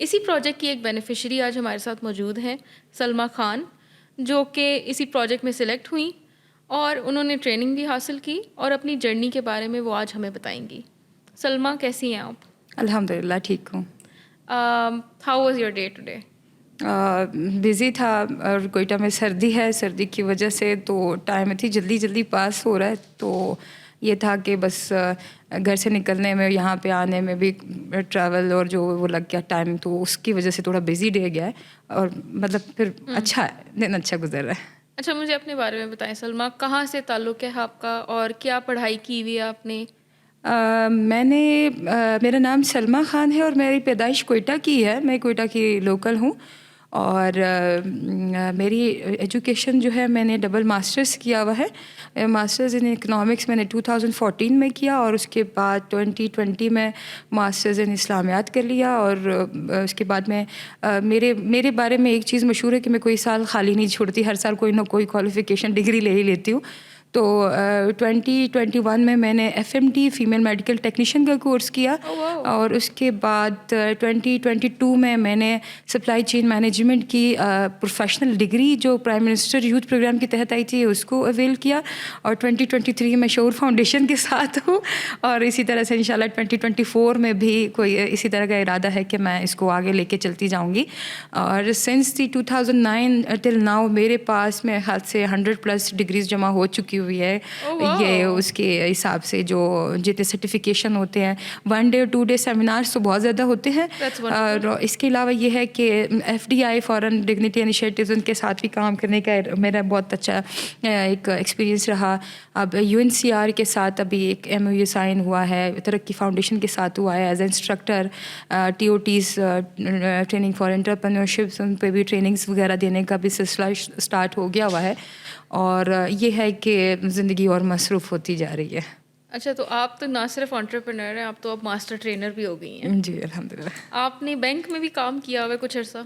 اسی پروجیکٹ کی ایک بینیفیشری آج ہمارے ساتھ موجود ہیں، سلمیٰ خان، جو کہ اسی پروجیکٹ میں سلیکٹ ہوئیں اور انہوں نے ٹریننگ بھی حاصل کی اور اپنی جرنی کے بارے میں وہ آج ہمیں بتائیں گی۔ سلمیٰ، کیسی ہیں آپ؟ الحمد للہ ٹھیک ہوں۔ How was your day today? Busy تھا اور کوئٹہ میں سردی ہے، سردی کی وجہ سے تو ٹائم اتنی جلدی پاس ہو رہا ہے، تو یہ تھا کہ بس گھر سے نکلنے میں یہاں پہ آنے میں بھی ٹریول اور جو وہ لگ گیا ٹائم، تو اس کی وجہ سے تھوڑا بزی ڈے گیا ہے، اور مطلب پھر اچھا ہے، دن اچھا گزر رہا ہے۔ اچھا، مجھے اپنے بارے میں بتائیں سلمیٰ، کہاں سے تعلق ہے آپ کا اور کیا پڑھائی کی ہوئی ہے آپ نے؟ میرا نام سلمیٰ خان ہے اور میری پیدائش کوئٹہ کی ہے، میں کوئٹہ کی لوکل ہوں، اور میری ایجوکیشن جو ہے میں نے ڈبل ماسٹرز کیا ہوا ہے، ماسٹرز ان اکنامکس میں نے 2014 میں کیا، اور اس کے بعد 2020 میں ماسٹرز ان اسلامیات کر لیا، اور اس کے بعد میں میرے بارے میں ایک چیز مشہور ہے کہ میں کوئی سال خالی نہیں چھوڑتی، ہر سال کوئی نہ کوئی کوالیفیکیشن ڈگری لے ہی لیتی ہوں۔ تو 2021 میں نے FMT فیمیل میڈیکل ٹیکنیشین کا کورس کیا، اور اس کے بعد 2022 میں نے سپلائی چین مینجمنٹ کی پروفیشنل ڈگری جو پرائم منسٹر یوتھ پروگرام کے تحت آئی تھی اس کو اویل کیا، اور 2023 میں شعور فاؤنڈیشن کے ساتھ ہوں، اور اسی طرح سے انشاءاللہ 2024 میں بھی کوئی اسی طرح کا ارادہ ہے کہ میں اس کو آگے لے کے چلتی جاؤں گی۔ اور سنس 2009 ٹل ناؤ میرے پاس میں خیال سے 100+ ڈگریز جمع ہو چکی ہوئی ہے۔ یہ اس کے حساب سے جو جتنے سرٹیفکیشن ہوتے ہیں، 1 ڈے اور 2 ڈے سیمینارز تو بہت زیادہ ہوتے ہیں، اور اس کے علاوہ یہ ہے کہ FDI فارن ڈگنیٹی انیشیٹیوز ان کے ساتھ بھی کام کرنے کا میرا بہت اچھا ایک ایکسپیرینس رہا۔ اب UNCR کے ساتھ ابھی ایک MOU سائن ہوا ہے، ترقی فاؤنڈیشن کے ساتھ ہوا ہے as a instructor, TOTs training for entrepreneurship, ان پہ بھی ٹریننگز وغیرہ دینے کا بھی سلسلہ اسٹارٹ ہو گیا ہوا ہے، اور یہ ہے کہ زندگی اور مصروف ہوتی جا رہی ہے۔ اچھا، تو آپ تو نہ صرف انٹرپرینور ہیں، آپ تو اب ماسٹر ٹرینر بھی ہو گئی ہیں۔ جی الحمدللہ۔ آپ نے بینک میں بھی کام کیا ہوا ہے کچھ عرصہ؟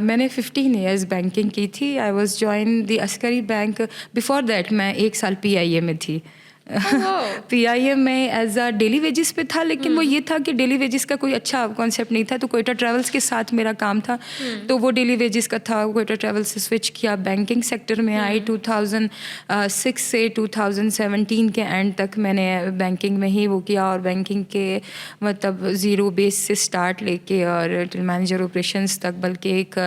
میں نے 15 ایئرز بینکنگ کی تھی۔ آئی واز جوائن دی عسکری بینک، بیفور دیٹ میں 1 سال PIA میں تھی۔ PIA میں ایز اے ڈیلی ویجز پہ تھا، لیکن وہ یہ تھا کہ ڈیلی ویجز کا کوئی اچھا کانسیپٹ نہیں تھا، تو کوئٹہ ٹریولز کے ساتھ میرا کام تھا، تو وہ ڈیلی ویجز کا تھا۔ کوئٹہ ٹریولز سے سوئچ کیا، بینکنگ سیکٹر میں آئی۔ 2006 سے 2017 کے اینڈ تک میں نے بینکنگ میں ہی وہ کیا، اور بینکنگ کے مطلب زیرو بیس سے اسٹارٹ لے کے اور مینیجر آپریشنز تک، بلکہ ایک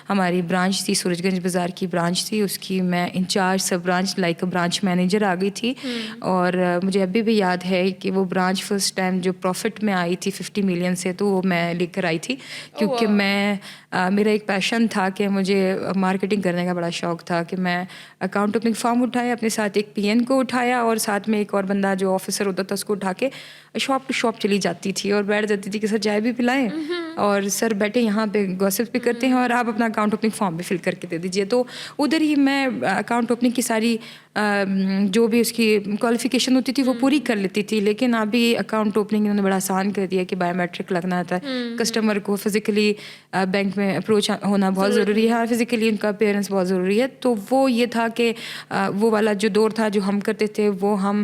ہماری برانچ تھی سورج گنج بازار کی برانچ تھی، اس کی میں in charge sub branch like branch manager آ گئی تھی۔ اور مجھے ابھی بھی یاد ہے کہ وہ برانچ فرسٹ ٹائم جو پروفٹ میں آئی تھی 50 ملین سے، تو وہ میں لے کر آئی تھی، کیونکہ میرا ایک پیشن تھا کہ مجھے مارکیٹنگ کرنے کا بڑا شوق تھا، کہ میں اکاؤنٹ اوپننگ فارم اٹھایا، اپنے ساتھ ایک PN کو اٹھایا، اور ساتھ میں ایک اور بندہ جو آفیسر ہوتا تھا اس کو اٹھا کے شاپ ٹو شاپ چلی جاتی تھی، اور بیٹھ جاتی تھی کہ سر چائے بھی پلائیں، اور سر بیٹھے یہاں پہ گوسپ بھی کرتے ہیں، اور آپ اپنا اکاؤنٹ اوپننگ فارم بھی فل کر کے دے دیجیے۔ تو ادھر ہی میں اکاؤنٹ اوپننگ کی ساری جو بھی اس کی کوالیفیکیشن ہوتی تھی وہ پوری کر لیتی تھی، لیکن ابھی اکاؤنٹ اوپننگ انہوں نے بڑا آسان کر دیا کہ بایو میٹرک لگنا تھا، کسٹمر کو فزیکلی بینک میں اپروچ ہونا بہت ضروری ہے، اور فزیکلی ان کا اپیئرنس بہت ضروری ہے۔ تو وہ یہ تھا کہ وہ والا جو دور تھا جو ہم کرتے تھے وہ ہم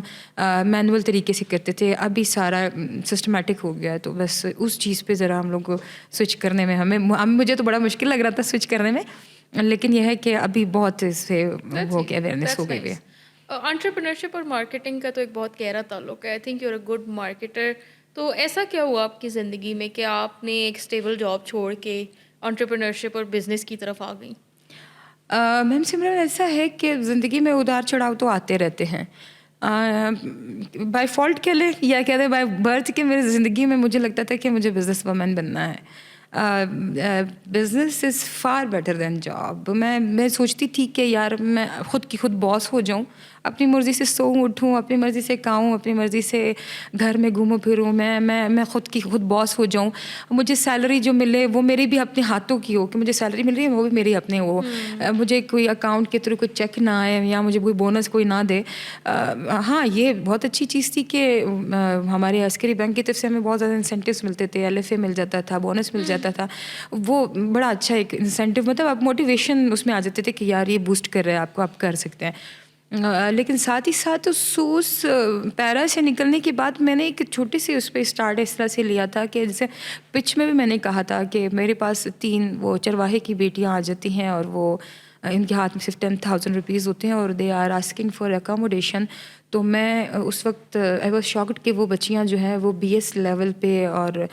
مینول طریقے سے کرتے تھے، ابھی سارا سسٹمیٹک ہو گیا ہے، تو بس اس چیز پہ ذرا ہم لوگ کو سوئچ کرنے میں مجھے تو بڑا مشکل لگ رہا تھا سوئچ کرنے میں، لیکن یہ ہے کہ ابھی بہت اس سے ہو گیا، اویئرنیس ہو گئی ہے۔ انٹرپرینورشپ اور مارکیٹنگ کا تو ایک بہت گہرا تعلق ہے۔ I think you are a good marketer. تو ایسا کیا ہوا آپ کی زندگی میں کہ آپ نے ایک اسٹیبل جاب چھوڑ کے انٹرپرینورشپ اور بزنس کی طرف آ گئیں؟ میم سمرن، ایسا ہے کہ زندگی میں اتار چڑھاؤ تو آتے رہتے ہیں، بائی فالٹ کہہ لیں یا کہتے ہیں بائی برتھ، کہ میری زندگی میں مجھے لگتا تھا کہ مجھے بزنس وومن بننا ہے۔ Business is for better than job. میں سوچتی تھی کہ یار میں خود کی خود باس ہو جاؤں، اپنی مرضی سے سوؤں اٹھوں، اپنی مرضی سے کھاؤں، اپنی مرضی سے گھر میں گھوموں پھروں، میں خود کی خود باس ہو جاؤں، مجھے سیلری جو ملے وہ میری بھی اپنے ہاتھوں کی ہو، کہ مجھے سیلری مل رہی ہے وہ بھی میری اپنے ہو، مجھے کوئی اکاؤنٹ کے تھرو کوئی چیک نہ آئے یا مجھے کوئی بونس کوئی نہ دے۔ ہاں، یہ بہت اچھی چیز تھی کہ ہمارے عسکری بینک کی طرف سے ہمیں بہت زیادہ انسینٹیوز ملتے تھے، LFA مل جاتا تھا، بونس مل جاتا تھا، وہ بڑا اچھا ایک انسینٹیو، مطلب آپ موٹیویشن اس میں آ جاتے تھے کہ یار یہ بوسٹ کر رہے ہیں آپ کو، آپ کر سکتے ہیں۔ لیکن ساتھ ہی ساتھ اس پیرا سے نکلنے کے بعد میں نے ایک چھوٹی سی اس پہ اسٹارٹ اس طرح سے لیا تھا کہ جیسے پچ میں بھی میں نے کہا تھا کہ میرے پاس 3 وہ چرواہے کی بیٹیاں آ جاتی ہیں اور وہ ان کے ہاتھ میں صرف 10,000 روپیز ہوتے ہیں اور they are asking for accommodation. تو میں اس وقت آئی واز شاکڈ کہ وہ بچیاں جو ہیں وہ BS لیول پہ اور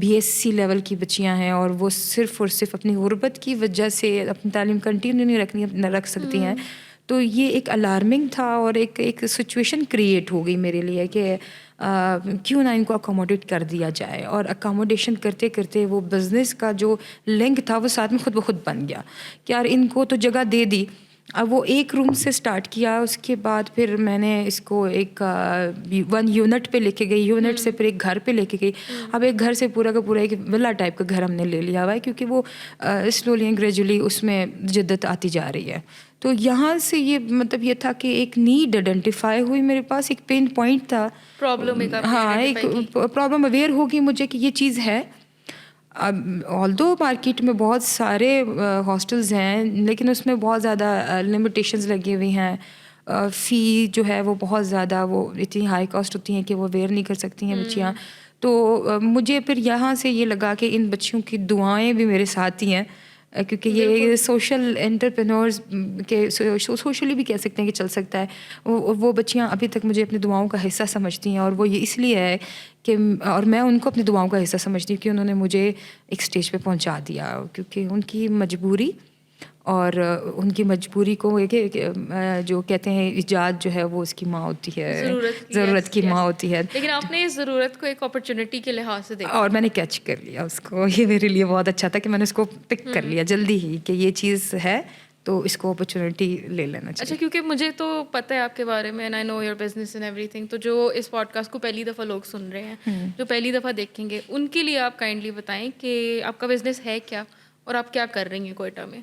BSc لیول کی بچیاں ہیں اور وہ صرف اور صرف اپنی غربت کی وجہ سے اپنی تعلیم کنٹینیو نہیں رکھ سکتی ہیں. تو یہ ایک الارمنگ تھا اور ایک سچویشن کریٹ ہو گئی میرے لیے کہ کیوں نہ ان کو اکاموڈیٹ کر دیا جائے. اور اکاموڈیشن کرتے کرتے وہ بزنس کا جو لنک تھا وہ ساتھ میں خود بخود بن گیا کہ یار ان کو تو جگہ دے دی. اب وہ ایک روم سے سٹارٹ کیا, اس کے بعد پھر میں نے اس کو ایک 1 یونٹ پہ لے کے گئی, یونٹ سے پھر ایک گھر پہ لے کے گئی. اب ایک گھر سے پورا کا پورا ایک ولا ٹائپ کا گھر ہم نے لے لیا ہوا ہے کیونکہ وہ سلولی اینڈ گریجولی اس میں جدت آتی جا رہی ہے. تو یہاں سے یہ مطلب یہ تھا کہ ایک نیڈ آئیڈینٹیفائی ہوئی میرے پاس, ایک پین پوائنٹ تھا, ایک پرابلم اویئر ہوگی مجھے کہ یہ چیز ہے. اب آلدو مارکیٹ میں بہت سارے ہاسٹلز ہیں لیکن اس میں بہت زیادہ لمیٹیشنز لگی ہوئی ہیں. فی جو ہے وہ بہت زیادہ وہ اتنی ہائی کاسٹ ہوتی ہیں کہ وہ ویئر نہیں کر سکتی ہیں بچیاں. تو مجھے پھر یہاں سے یہ لگا کہ ان بچیوں کی دعائیں بھی میرے ساتھ ہی ہیں کیونکہ یہ سوشل انٹرپرینورز کے سوشلی بھی کہہ سکتے ہیں کہ چل سکتا ہے. وہ بچیاں ابھی تک مجھے اپنی دعاؤں کا حصہ سمجھتی ہیں اور وہ یہ اس لیے ہے کہ اور میں ان کو اپنی دعاؤں کا حصہ سمجھتی ہوں کہ انہوں نے مجھے ایک اسٹیج پہ پہنچا دیا کیونکہ ان کی مجبوری اور ان کی مجبوری کو جو کہتے ہیں ایجاد جو ہے وہ اس کی ماں ہوتی ہے, ضرورت کی ماں ہوتی ہے. لیکن آپ نے اس ضرورت کو ایک اپرچونٹی کے لحاظ سے دیکھا اور میں نے کیچ کر لیا اس کو. یہ میرے لیے بہت اچھا تھا کہ میں نے اس کو پک کر لیا جلدی ہی کہ یہ چیز ہے تو اس کو اپرچونیٹی لے لینا چاہیے. اچھا, کیونکہ مجھے تو پتہ ہے آپ کے بارے میں, and I know your business and everything. تو جو اس پوڈ کاسٹ کو پہلی دفعہ لوگ سن رہے ہیں, جو پہلی دفعہ دیکھیں گے, ان کے لیے آپ کائنڈلی بتائیں کہ آپ کا بزنس ہے کیا اور آپ کیا کر رہی ہیں کوئٹہ میں.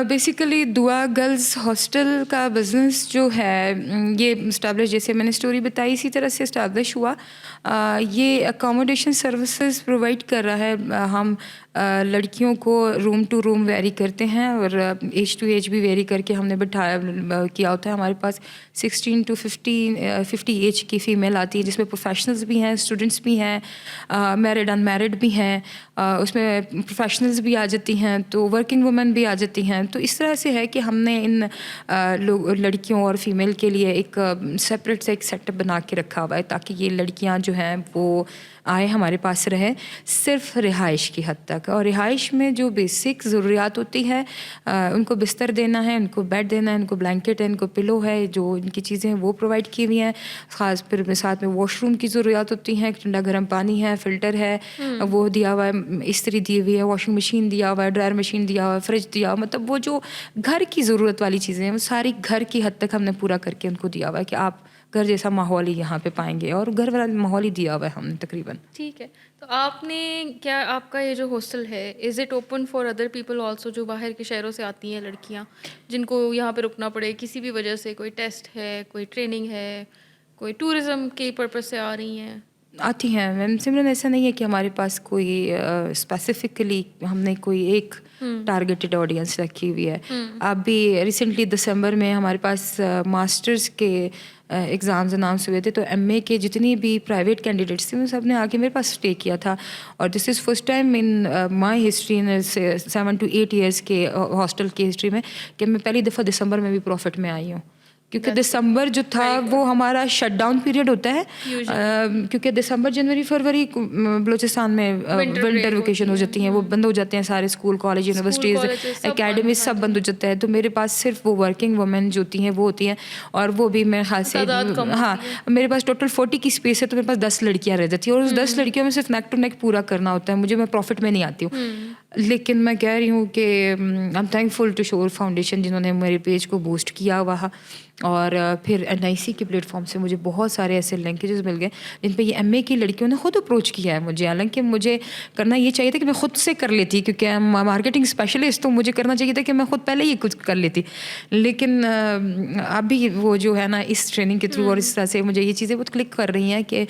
بیسیکلی دعا گرلز ہاسٹل کا بزنس جو ہے یہ اسٹیبلش, جیسے میں نے اسٹوری بتائی اسی طرح سے اسٹیبلش ہوا. یہ اکاموڈیشن سروسز پرووائڈ کر رہا ہے. ہم لڑکیوں کو روم ٹو روم ویری کرتے ہیں اور ایج ٹو ایج بھی ویری کر کے ہم نے بٹھایا کیا ہوتا ہے. ہمارے پاس 16 to 50 ایج کی فیمیل آتی ہے جس میں پروفیشنلز بھی ہیں, اسٹوڈنٹس بھی ہیں, میرڈ ان میرڈ بھی ہیں, اس میں پروفیشنلز بھی آ جاتی ہیں, تو ورکنگ وومن بھی آ جاتی ہیں. تو اس طرح سے ہے کہ ہم نے ان لڑکیوں اور فیمیل کے لیے ایک سپریٹ سے ایک سیٹ اپ بنا کے رکھا ہوا ہے تاکہ یہ لڑکیاں جو ہیں وہ آئے ہمارے پاس رہیں صرف رہائش کی حد تک. اور رہائش میں جو بیسک ضروریات ہوتی ہے, ان کو بستر دینا ہے, ان کو بیڈ دینا ہے, ان کو بلینکٹ ہے, ان کو پلو ہے, جو ان کی چیزیں ہیں وہ پرووائڈ کی ہوئی ہیں. خاص پھر ساتھ میں واش روم کی ضروریات ہوتی ہیں, ٹھنڈا گرم پانی ہے, فلٹر ہے, وہ دیا ہوا ہے, استری دی ہوئی ہے, واشنگ مشین دیا ہوا ہے, ڈرائر مشین دیا ہوا ہے, فریج دیا ہوا. مطلب وہ جو گھر کی ضرورت والی چیزیں ہیں وہ ساری گھر کی حد تک ہم نے پورا کر کے ان کو دیا ہوا ہے کہ آپ گھر جیسا ماحول ہی یہاں پہ پائیں گے, اور گھر والا ماحول ہی دیا ہوا ہے ہم نے تقریباً. ٹھیک ہے. تو آپ نے کیا آپ کا یہ جو ہاسٹل ہے is it open for other people also, جو باہر کے شہروں سے آتی ہیں لڑکیاں جن کو یہاں پہ رکنا پڑے کسی بھی وجہ سے, کوئی ٹیسٹ ہے, کوئی ٹریننگ ہے, کوئی ٹورزم کے پرپز سے آ رہی ہیں؟ آتی ہیں میم. سمرن ایسا نہیں ہے کہ ہمارے پاس کوئی اسپیسیفکلی ہم نے کوئی ایک ٹارگیٹڈ آڈینس رکھی ہوئی ہے. ابھی ریسنٹلی دسمبر میں ہمارے پاس ماسٹرز کے ایگزامز اناؤنس ہوئے تھے, تو ایم اے کے جتنی بھی پرائیویٹ کینڈیڈیٹس تھے وہ سب نے آ کے میرے پاس اسٹے کیا تھا. اور this is first time in my history in 7 to 8 years کے ہاسٹل کی ہسٹری میں کہ میں پہلی دفعہ دسمبر میں بھی پروفٹ میں آئی ہوں. کیونکہ دسمبر جو تھا وہ ہمارا شٹ ڈاؤن پیریڈ ہوتا ہے, کیونکہ دسمبر جنوری فروری بلوچستان میں ونٹر ویکیشن ہو جاتی ہیں, وہ بند ہو جاتے ہیں سارے اسکول کالج یونیورسٹیز اکیڈمی سب بند ہو جاتا ہے. تو میرے پاس صرف وہ ورکنگ وومن جو ہوتی ہیں وہ ہوتی ہیں, اور وہ بھی میرے خیال سے ہاں میرے پائی ٹوٹل 40 کی اسپیس ہے, تو میرے پاس 10 لڑکیاں رہ جاتی ہیں, اور اس 10 لڑکیوں میں صرف نیک ٹو نیک پورا کرنا ہوتا ہے مجھے. میں پروفٹ میں نہیں آتی ہوں, لیکن میں کہہ رہی ہوں کہ آئی ایم تھینکفل ٹو شور فاؤنڈیشن جنہوں نے میرے پیج کو بوسٹ کیا ہوا. اور پھر NIC کے پلیٹ فارم سے مجھے بہت سارے ایسے لنکیجز مل گئے جن پہ یہ MA کی لڑکیوں نے خود اپروچ کیا ہے مجھے. حالانکہ مجھے کرنا یہ چاہیے تھا کہ میں خود سے کر لیتی, کیونکہ مارکیٹنگ اسپیشلسٹ تو مجھے کرنا چاہیے تھا کہ میں خود پہلے ہی کچھ کر لیتی. لیکن ابھی وہ جو ہے نا اس ٹریننگ کے تھرو اور اس طرح سے مجھے یہ چیزیں بہت کلک کر رہی ہیں کہ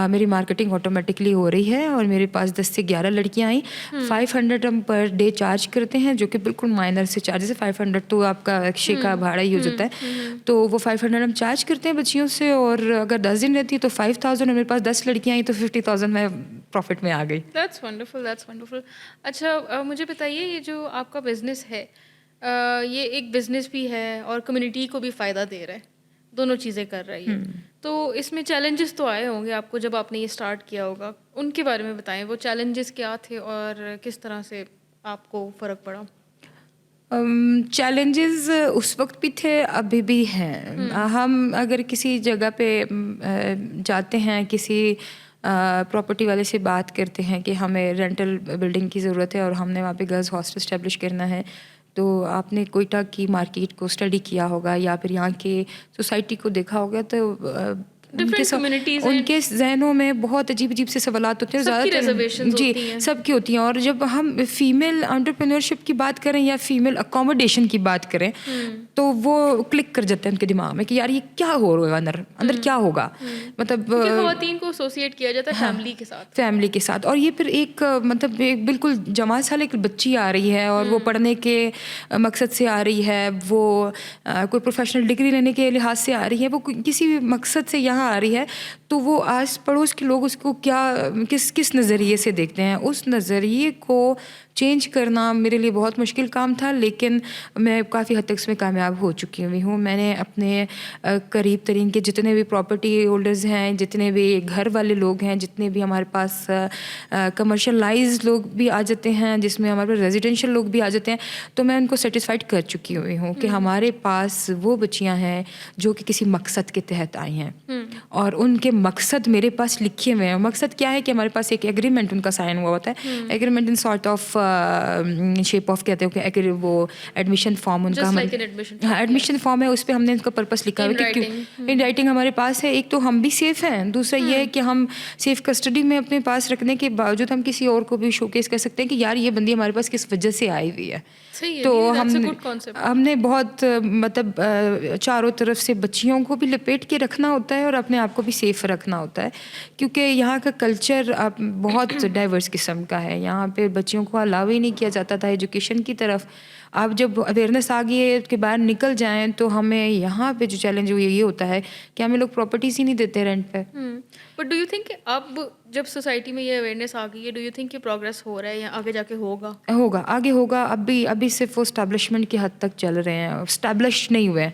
میری مارکیٹنگ آٹومیٹکلی ہو رہی ہے. اور میرے پاس 10 سے 11 لڑکیاں آئیں. 500 ہم پر ڈے چارج کرتے ہیں, جو کہ بالکل مائنر سے چارج ہے. 500 تو آپ کا رکشے کا بھاڑا ہی ہو جاتا ہے. تو وہ 500 ہم چارج کرتے ہیں بچیوں سے, اور اگر 10 دن رہتی ہے تو 5000, اور میرے پاس 10 لڑکیاں آئیں تو 50,000 میں پروفٹ میں آ گئی. That's wonderful, that's wonderful. اچھا مجھے بتائیے, یہ جو آپ کا بزنس ہے یہ ایک بزنس بھی ہے اور کمیونٹی کو بھی فائدہ دے رہا ہے, دونوں چیزیں کر رہا ہے یہ, تو اس میں چیلنجز تو آئے ہوں گے آپ کو جب آپ نے یہ اسٹارٹ کیا ہوگا, ان کے بارے میں بتائیں, وہ چیلنجز کیا تھے اور کس طرح سے آپ کو فرق پڑا؟ چیلنجز اس وقت بھی تھے, ابھی بھی ہیں. ہم اگر کسی جگہ پہ جاتے ہیں, کسی پراپرٹی والے سے بات کرتے ہیں کہ ہمیں رینٹل بلڈنگ کی ضرورت ہے اور ہم نے وہاں پہ گرلز ہاسٹل اسٹیبلش کرنا ہے, تو آپ نے کوئٹہ کی مارکیٹ کو اسٹڈی کیا ہوگا یا پھر یہاں کے سوسائٹی کو دیکھا ہوگا, تو ان کے ذہنوں میں بہت عجیب عجیب سے سوالات ہوتے ہیں, زیادہ تر جی سب کی ہوتی ہیں. اور جب ہم فیمیل انٹرپرینورشپ کی بات کریں یا فیمیل اکوموڈیشن کی بات کریں تو وہ کلک کر جاتے ہیں ان کے دماغ میں کہ یار یہ کیا ہو رہا ہے, اندر کیا ہوگا, مطلب خواتین کو ایسوسیٹ کیا جاتا ہے فیملی کے ساتھ. اور یہ پھر ایک مطلب ایک بالکل جماعت سال ایک بچی آ رہی ہے اور وہ پڑھنے کے مقصد سے آ رہی ہے, وہ کوئی پروفیشنل ڈگری لینے کے لحاظ سے آ رہی ہے, وہ کسی بھی مقصد سے یہاں آ رہی ہے, تو وہ آس پڑوس کے لوگ اس کو کیا کس نظریے سے دیکھتے ہیں, اس نظریے کو چینج کرنا میرے لیے بہت مشکل کام تھا. لیکن میں کافی حد تک اس میں کامیاب ہو چکی ہوئی ہوں. میں نے اپنے قریب ترین کے جتنے بھی پراپرٹی ہولڈرز ہیں, جتنے بھی گھر والے لوگ ہیں, جتنے بھی ہمارے پاس کمرشلائز لوگ بھی آ جاتے ہیں, جس میں ہمارے پاس ریزیڈینشیل لوگ بھی آ جاتے ہیں, تو میں ان کو سیٹسفائڈ کر چکی ہوئی ہوں کہ ہمارے پاس وہ بچیاں ہیں جو کہ کسی مقصد کے تحت آئی ہیں اور ان کے مقصد میرے پاس لکھے ہوئے ہیں. مقصد کیا ہے کہ ہمارے پاس ایک ایگریمنٹ ان کا سائن ہوا ہوتا ہے, agreement in sort of shape of کہتے ہیں کہ وہ ایڈمیشن فارم ان کا ایڈمیشن فارم ہے, اس پہ ہم نے ان کا پرپس لکھا ہوا ہے کہ ان رائٹنگ ہمارے پاس ہے. ایک تو ہم بھی سیف ہیں, دوسرا یہ ہے کہ ہم سیف کسٹڈی میں اپنے پاس رکھنے کے باوجود ہم کسی اور کو بھی شو کیس کر سکتے ہیں کہ یار یہ بندی ہمارے پاس کس وجہ سے آئی ہوئی ہے. تو ہم نے بہت مطلب چاروں طرف سے بچیوں کو بھی لپیٹ کے رکھنا ہوتا ہے اور اپنے آپ کو بھی سیف رکھنا ہوتا ہے, کیونکہ یہاں کا کلچر بہت ڈائیورس قسم کا ہے. یہاں پہ بچیوں کو الاؤ ہی نہیں کیا جاتا تھا ایجوکیشن کی طرف. آپ جب اویئرنیس آ گئی ہے کہ باہر نکل جائیں تو ہمیں یہاں پہ جو چیلنج یہ ہوتا ہے کہ ہمیں لوگ پراپرٹیز ہی نہیں دیتے رینٹ پہ. بٹ ڈو یو تھنک کہ اب جب سوسائٹی میں یہ اویئرنیس آ گئی ہے, ڈو یو تھنک کہ پروگریس ہو رہا ہے یا آگے جا کے ہوگا آگے ہوگا. ابھی صرف وہ اسٹیبلشمنٹ کی حد تک چل رہے ہیں, اسٹیبلش نہیں ہوئے,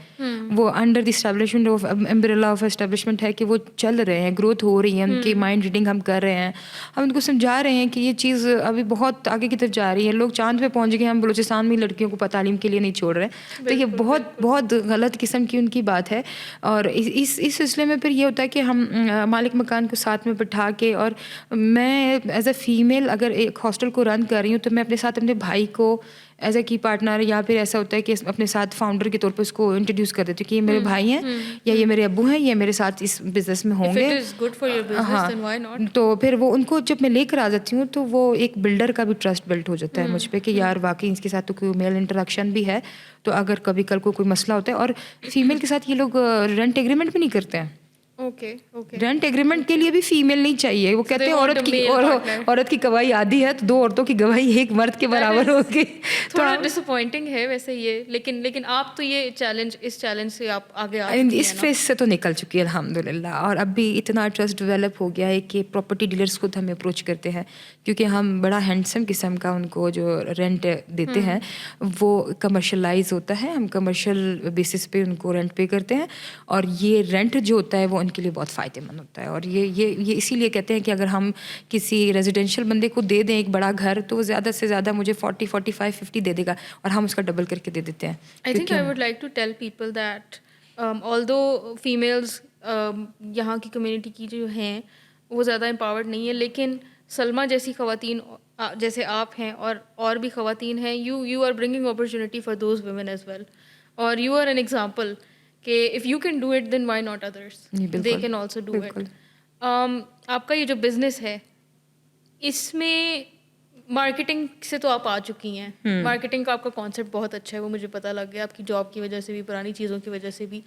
وہ under the establishment of umbrella of establishment ہے کہ وہ چل رہے ہیں, گروتھ ہو رہی ہے, ان کی مائنڈ ریڈنگ ہم کر رہے ہیں, ہم ان کو سمجھا رہے ہیں کہ یہ چیز ابھی بہت آگے کی طرف جا رہی ہے. لوگ چاند پہ پہنچ گئے, ہم بلوچستان میں لڑکیوں کو تعلیم کے لیے نہیں چھوڑ رہے, تو یہ بہت غلط قسم کی ان کی بات ہے. اور اس سلسلے میں پھر یہ ہوتا ہے کہ ہم مالک مکان کو ساتھ میں بٹھا کے, اور میں ایز اے فیمیل اگر ایک ہاسٹل کو رن کر رہی ہوں تو میں اپنے ساتھ اپنے بھائی کو ایز اے کی پارٹنر, یا پھر ایسا ہوتا ہے کہ اپنے ساتھ فاؤنڈر کے طور پہ اس کو انٹروڈیوس کر دیتی ہوں کہ یہ میرے بھائی ہیں یا یہ میرے ابو ہیں, یہ میرے ساتھ اس بزنس میں ہوں گے. ہاں, تو پھر وہ ان کو جب میں لے کر آ جاتی ہوں تو وہ ایک بلڈر کا بھی ٹرسٹ بلڈ ہو جاتا ہے مجھ پہ کہ یار واقعی اس کے ساتھ تو کوئی میل انٹریکشن بھی ہے, تو اگر کبھی کل کو کوئی مسئلہ ہوتا ہے. اور فیمیل کے ساتھ یہ لوگ رینٹ ایگریمنٹ بھی نہیں کرتے ہیں. رینٹ ایگریمنٹ کے لیے بھی فیمیل نہیں چاہیے. وہ کہتے ہیں عورت کی گواہی آدھی ہے تو 2 عورتوں کی گواہی ایک مرد کے برابر ہوگی. تھوڑا ڈس اپوائنٹنگ ہے ویسے یہ, لیکن آپ تو یہ اس چیلنج سے آپ آگے آ چکی ہیں, اس فیز سے تو نکل چکی ہے الحمد للہ. اور اب بھی اتنا ٹرسٹ ڈیولپ ہو گیا ہے کہ پراپرٹی ڈیلرس خود ہمیں اپروچ کرتے ہیں, کیونکہ ہم بڑا ہینڈسم قسم کا ان کو جو رینٹ دیتے ہیں وہ کمرشلائز ہوتا ہے. ہم کمرشل بیسس پہ ان کو رینٹ پے کرتے ہیں, اور یہ رینٹ جو ہوتا ہے وہ ان کے لیے بہت فائدے مند ہوتا ہے. اور یہ اسی لیے کہتے ہیں کہ اگر ہم کسی ریزیڈینشیل بندے کو دے دیں ایک بڑا گھر, تو وہ زیادہ سے زیادہ مجھے 40, 45, 50 دے دے گا, اور ہم اس کا ڈبل کر کے دے دیتے ہیں. I think I would like to tell people that although females یہاں کی کمیونٹی کی جو ہیں وہ زیادہ امپاورڈ نہیں ہے, لیکن سلمیٰ جیسی خواتین جیسے آپ ہیں اور بھی خواتین ہیں, you are bringing opportunity for those women as well, اور you are an example کہ if you can do it then why not others, they can also do it. آپ کا یہ جو بزنس ہے اس میں مارکیٹنگ سے تو آپ آ چکی ہیں, مارکیٹنگ کا آپ کا کانسیپٹ بہت اچھا ہے, وہ مجھے پتہ لگ گیا آپ کی جاب کی وجہ سے بھی, پرانی چیزوں کی وجہ سے بھی.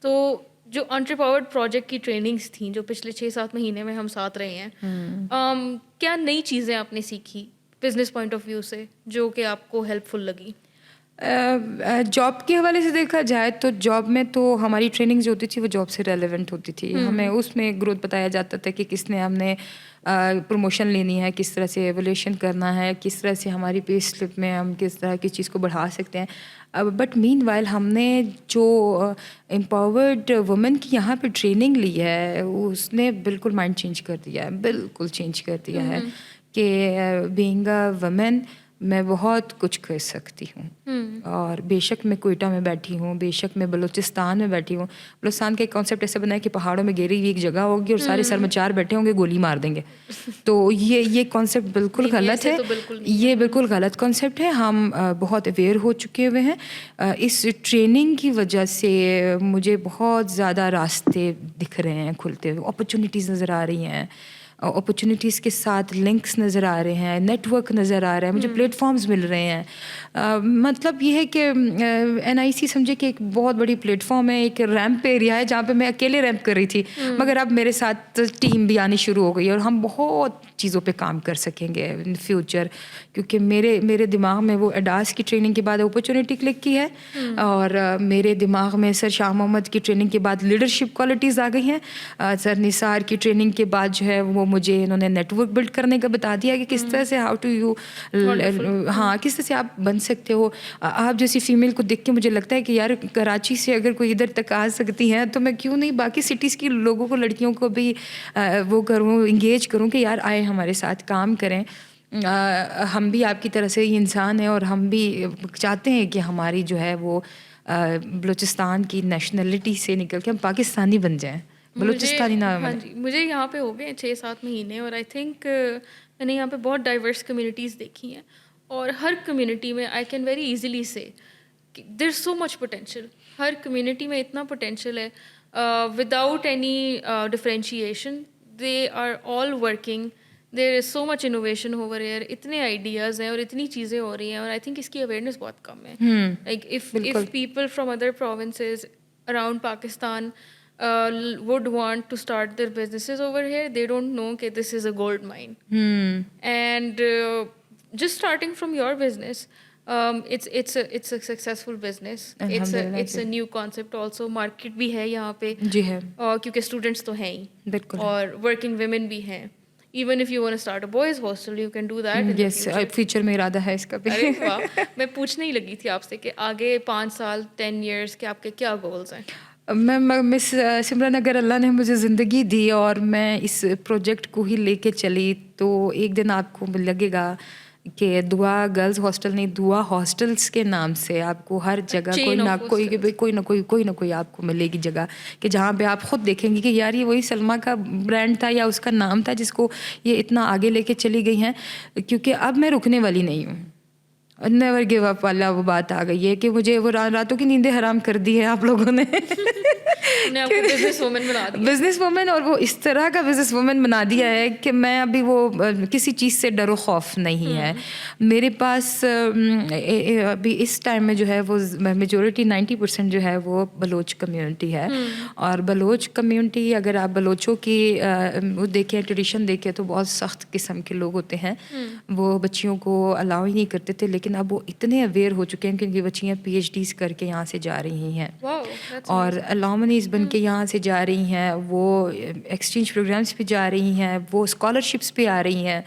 تو جو انٹرپاورڈ پروجیکٹ کی ٹریننگس تھیں جو پچھلے 6-7 مہینے میں ہم ساتھ رہے ہیں, کیا نئی چیزیں آپ نے سیکھی بزنس پوائنٹ آف ویو سے جو کہ آپ کو ہیلپ فل لگی؟ جاب کے حوالے سے دیکھا جائے تو جاب میں تو ہماری ٹریننگ جو ہوتی تھی وہ جاب سے ریلیونٹ ہوتی تھی. ہمیں اس میں گروتھ بتایا جاتا تھا کہ کس نے ہم نے پروموشن لینی ہے, کس طرح سے ایولیوشن کرنا ہے, کس طرح سے ہماری پے سلپ میں ہم کس طرح کی چیز کو بڑھا سکتے ہیں. بٹ مین وائل ہم نے جو امپاورڈ وومن کی یہاں پہ ٹریننگ لی ہے اس نے بالکل مائنڈ چینج کر دیا ہے, بالکل چینج کر دیا ہے کہ بینگ اے وومن میں بہت کچھ کر سکتی ہوں. اور بے شک میں کوئٹہ میں بیٹھی ہوں, بے شک میں بلوچستان میں بیٹھی ہوں. بلوچستان کا ایک کانسیپٹ ایسا بنا ہے کہ پہاڑوں میں گھیری ہوئی ایک جگہ ہوگی اور سارے سرمچار بیٹھے ہوں گے, گولی مار دیں گے. تو یہ کانسیپٹ بالکل غلط ہے, یہ بالکل غلط کانسیپٹ ہے. ہم بہت اویئر ہو چکے ہوئے ہیں. اس ٹریننگ کی وجہ سے مجھے بہت زیادہ راستے دکھ رہے ہیں کھلتے ہوئے, اپرچونیٹیز نظر آ رہی ہیں, اپرچونیٹیز کے ساتھ لنکس نظر آ رہے ہیں, نیٹ ورک نظر آ رہا ہے, مجھے پلیٹ فارمز مل رہے ہیں. مطلب یہ ہے کہ NIC سمجھے کہ ایک بہت بڑی پلیٹ فارم ہے, ایک ریمپ ایریا ہے جہاں پہ میں اکیلے ریمپ کر رہی تھی, مگر اب میرے ساتھ ٹیم بھی آنی شروع ہو گئی ہے اور ہم بہت چیزوں پہ کام کر سکیں گے ان فیوچر. کیونکہ میرے دماغ میں وہ ایڈاس کی ٹریننگ کے بعد اپرچونیٹی کلک کی ہے, اور میرے دماغ میں سر شاہ محمد کی ٹریننگ کے بعد لیڈرشپ کوالٹیز آ گئی ہیں. سر نثار کی ٹریننگ کے بعد جو ہے وہ مجھے انہوں نے نیٹ ورک بلڈ کرنے کا بتا دیا کہ کس طرح سے ہاؤ ٹو یو ہاں کس طرح سے آپ بن سکتے ہو. آپ جیسی فیمیل کو دیکھ کے مجھے لگتا ہے کہ یار کراچی سے اگر کوئی ادھر تک آ سکتی ہیں تو میں کیوں نہیں باقی سٹیز کی لوگوں کو, لڑکیوں کو بھی وہ کروں, انگیج کروں کہ یار آئے ہمارے ساتھ کام کریں. ہم بھی آپ کی طرح سے ہی انسان ہیں اور ہم بھی چاہتے ہیں کہ ہماری جو ہے وہ بلوچستان کی نیشنلٹی سے نکل کے ہم پاکستانی بن جائیں, بلوچستانی نہ. ہاں جی, مجھے یہاں پہ ہو گئے 6-7 مہینے اور آئی تھنک میں نے یہاں پہ بہت ڈائیورس کمیونٹیز دیکھی ہیں, اور ہر کمیونٹی میں آئی کین ویری ایزیلی سے دیر is so much potential. Hare community میں اتنا پوٹینشیل ہے without any differentiation. They are all working, there is so much innovation over year, اتنے آئیڈیاز ہیں اور اتنی چیزیں ہو رہی ہیں, اور آئی تھنک اس کی اویئرنیس بہت کم ہے. Like if people from other provinces around Pakistan would want to start their businesses over here, they don't know that this is a gold mine. And just starting from your business, it's a successful business. It's a new concept also. Market بھی ہے یہاں پہ جی ہے, کیونکہ students تو ہیں ہی, بالکل, اور ورکنگ ویمن بھی ہیں. Even if you want to start a boys hostel, you can do that in the yes, future. Future میں ارادہ ہے اس کا بھی. ارے واہ, میں پوچھنے ہی لگی تھی آپ سے کہ آگے 5 سال 10 years کے آپ کے کیا گولز ہیں. میں مس سمرن اگر اللہ نے مجھے زندگی دی اور میں اس پروجیکٹ کو ہی لے کے چلی تو ایک دن آپ کو لگے گا کہ دعا گرلز ہاسٹل نہیں, دعا ہاسٹلس کے نام سے آپ کو ہر جگہ کوئی نہ کوئی آپ کو ملے گی جگہ کہ جہاں پہ آپ خود دیکھیں گی کہ یار یہ وہی سلمیٰ کا برانڈ تھا یا اس کا نام تھا جس کو یہ اتنا آگے لے کے چلی گئی ہیں. کیونکہ اب میں رکنے والی نہیں ہوں. نیور گیو اپ والا وہ بات آ گئی ہے کہ مجھے وہ راتوں کی نیندیں حرام کر دی ہے آپ لوگوں نے. بزنس وومن, اور وہ اس طرح کا بزنس وومن بنا دیا ہے کہ میں ابھی وہ کسی چیز سے ڈر و خوف نہیں ہے میرے پاس. ابھی اس ٹائم میں جو ہے وہ میجورٹی 90% جو ہے وہ بلوچ کمیونٹی ہے, اور بلوچ کمیونٹی اگر آپ بلوچوں کی دیکھیں ٹریڈیشن دیکھیں تو بہت سخت قسم کے لوگ ہوتے ہیں. وہ بچیوں کو الاؤ ہی نہیں کرتے تھے, لیکن اب وہ اتنے اویئر ہو چکے ہیں کہ ان کی بچیاں PhDs کر کے یہاں سے جا رہی ہیں اور الامنیز بن کے یہاں سے جا رہی ہیں, وہ ایکسچینج پروگرامس پہ جا رہی ہیں, وہ اسکالرشپس پہ آ رہی ہیں.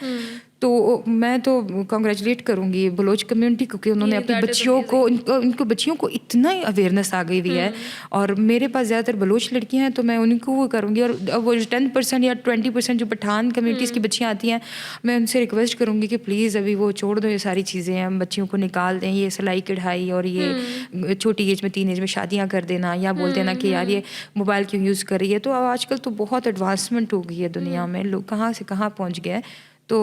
تو میں تو کنگریچولیٹ کروں گی بلوچ کمیونٹی کو کہ انہوں نے اپنی بچیوں کو ان کو بچیوں کو اتنا اویئرنیس آ گئی ہوئی ہے. اور میرے پاس زیادہ تر بلوچ لڑکیاں ہیں تو میں ان کو وہ کروں گی, اور وہ 10% یا 20% جو پٹھان کمیونٹیز کی بچیاں آتی ہیں میں ان سے ریکویسٹ کروں گی کہ پلیز ابھی وہ چھوڑ دو یہ ساری چیزیں, ہم بچیوں کو نکال دیں, یہ سلائی کڑھائی اور یہ چھوٹی ایج میں 3 ایج میں شادیاں کر دینا یا بول دینا کہ یار یہ موبائل کیوں یوز کر رہی ہے. تو آج کل تو بہت ایڈوانسمنٹ ہو گئی ہے دنیا میں, لوگ کہاں سے کہاں پہنچ گئے. تو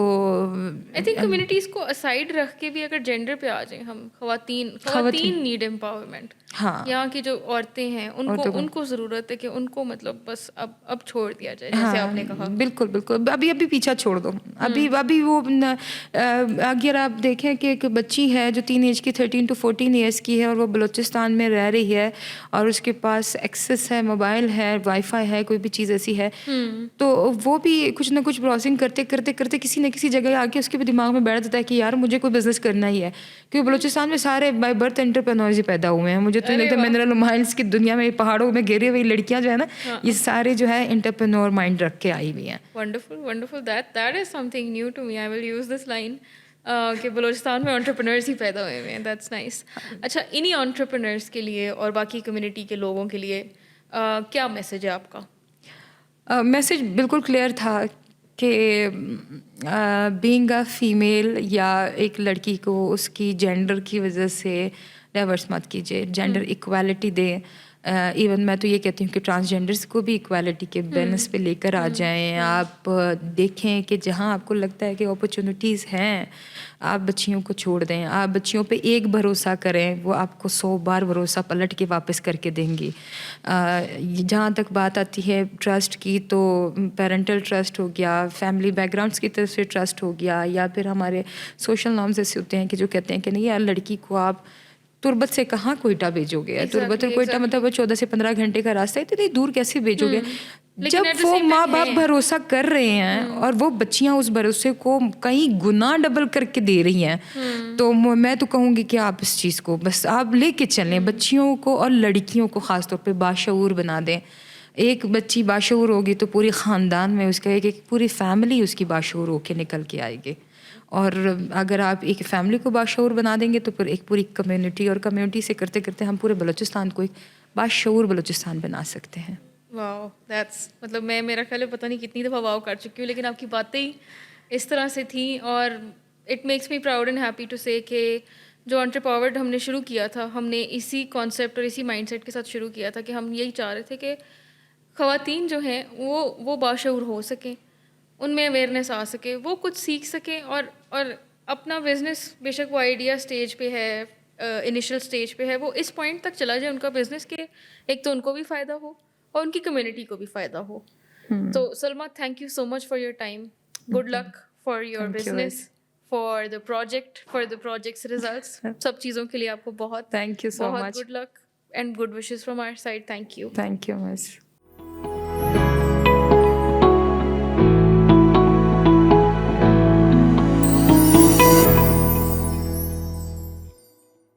آئی تھنک کمیونٹیز کو اسائڈ رکھ کے بھی اگر جینڈر پہ آ جائیں ہم, خواتین نیڈ امپاورمنٹ. ہاں یہاں کی جو عورتیں ہیں ان کو ضرورت ہے کہ ان کو مطلب بس اب چھوڑ دیا جائے، جیسے آپ نے کہا. بالکل بالکل. ابھی پیچھا چھوڑ دو. ابھی وہ اگر آپ دیکھیں کہ ایک بچی ہے جو ٹین ایج کی 13 to 14 ایئرس کی ہے اور وہ بلوچستان میں رہ رہی ہے اور اس کے پاس ایکسیس ہے، موبائل ہے، وائی فائی ہے، کوئی بھی چیز ایسی ہے، تو وہ بھی کچھ نہ کچھ براؤزنگ کرتے کرتے کرتے کسی نہ کسی جگہ آ کے اس کے بھی دماغ میں بیٹھ جاتا ہے کہ یار مجھے کوئی بزنس کرنا ہی ہے. کیونکہ بلوچستان میں سارے بائی برتھ انٹرپرینورز ہی پیدا ہوئے ہیں. مجھے تو لگتا ہے منرل مائنس کی دنیا میں پہاڑوں میں گھیری ہوئی لڑکیاں جو ہے نا، یہ سارے جو ہے انٹرپرینور مائنڈ رکھ کے آئی ہوئی ہیں. Wonderful. That is something new to me. I will use this line کہ بلوچستان میں انٹرپرینرز ہی پیدا ہوئے ہوئے ہیں. That's nice. اچھا، انہی انٹرپرینرز کے لیے اور باقی کمیونٹی کے لوگوں کے لیے کیا میسج ہے آپ کا؟ میسج بالکل کلیئر تھا کہ بینگ اے فیمیل یا ایک لڑکی کو اس کی جینڈر کی وجہ سے ڈائیورس مت کیجیے. جینڈر ایکویلٹی دیں. ایون میں تو یہ کہتی ہوں کہ ٹرانسجینڈرس کو بھی ایکویلٹی کے بیلنس پہ لے کر آ جائیں. آپ دیکھیں کہ جہاں آپ کو لگتا ہے کہ اپرچونیٹیز ہیں، آپ بچیوں کو چھوڑ دیں. آپ بچیوں پہ ایک بھروسہ کریں، وہ آپ کو 100 بار بھروسہ پلٹ کے واپس کر کے دیں گی. جہاں تک بات آتی ہے ٹرسٹ کی، تو پیرنٹل ٹرسٹ ہو گیا، فیملی بیک گراؤنڈس کی طرف سے ٹرسٹ ہو گیا، یا پھر ہمارے سوشل نارمز ایسے ہوتے ہیں کہ جو کہتے ہیں کہ نہیں یار لڑکی کو آپ تربت سے کہاں کوئٹہ بھیجو گے. تربت اور کوئٹہ مطلب 14 سے 15 گھنٹے کا راستہ ہے، اتنی دور کیسے بھیجو گے؟ جب وہ ماں باپ بھروسہ کر رہے ہیں اور وہ بچیاں اس بھروسے کو کئی گنا ڈبل کر کے دے رہی ہیں، تو میں تو کہوں گی کہ آپ اس چیز کو بس آپ لے کے چلیں. بچیوں کو اور لڑکیوں کو خاص طور پہ باشعور بنا دیں. ایک بچی باشعور ہوگی تو پوری خاندان میں اس کا ایک پوری فیملی اس کی باشعور ہو کے نکل کے آئے گی. اور اگر آپ ایک فیملی کو باشعور بنا دیں گے تو پھر ایک پوری کمیونٹی، اور کمیونٹی سے کرتے کرتے ہم پورے بلوچستان کو ایک باشعور بلوچستان بنا سکتے ہیں. واو، دیٹس مطلب میں میرا خیال ہے پتہ نہیں کتنی دفعہ واو کر چکی ہوں، لیکن آپ کی باتیں ہی اس طرح سے تھیں. اور it makes me proud and happy to say کہ جو انٹرپاورڈ ہم نے شروع کیا تھا، ہم نے اسی کانسیپٹ اور اسی مائنڈ سیٹ کے ساتھ شروع کیا تھا کہ ہم یہی چاہ رہے تھے کہ خواتین جو ہیں وہ باشعور ہو سکیں، ان میں اویئرنیس آ سکے، وہ کچھ سیکھ سکیں اور اپنا بزنس، بے شک وہ آئیڈیا اسٹیج پہ ہے، انیشیل اسٹیج پہ ہے، وہ اس پوائنٹ تک چلا جائے ان کا بزنس کہ ایک تو ان کو بھی فائدہ ہو اور ان کی کمیونٹی کو بھی فائدہ ہو. تو Salma, thank you so much for your time. Good luck for your business, for the projects results, سب چیزوں کے لیے آپ کو بہت تھینک یو سو بہت much. Good luck and good wishes from our side. Thank you. Thank you miss.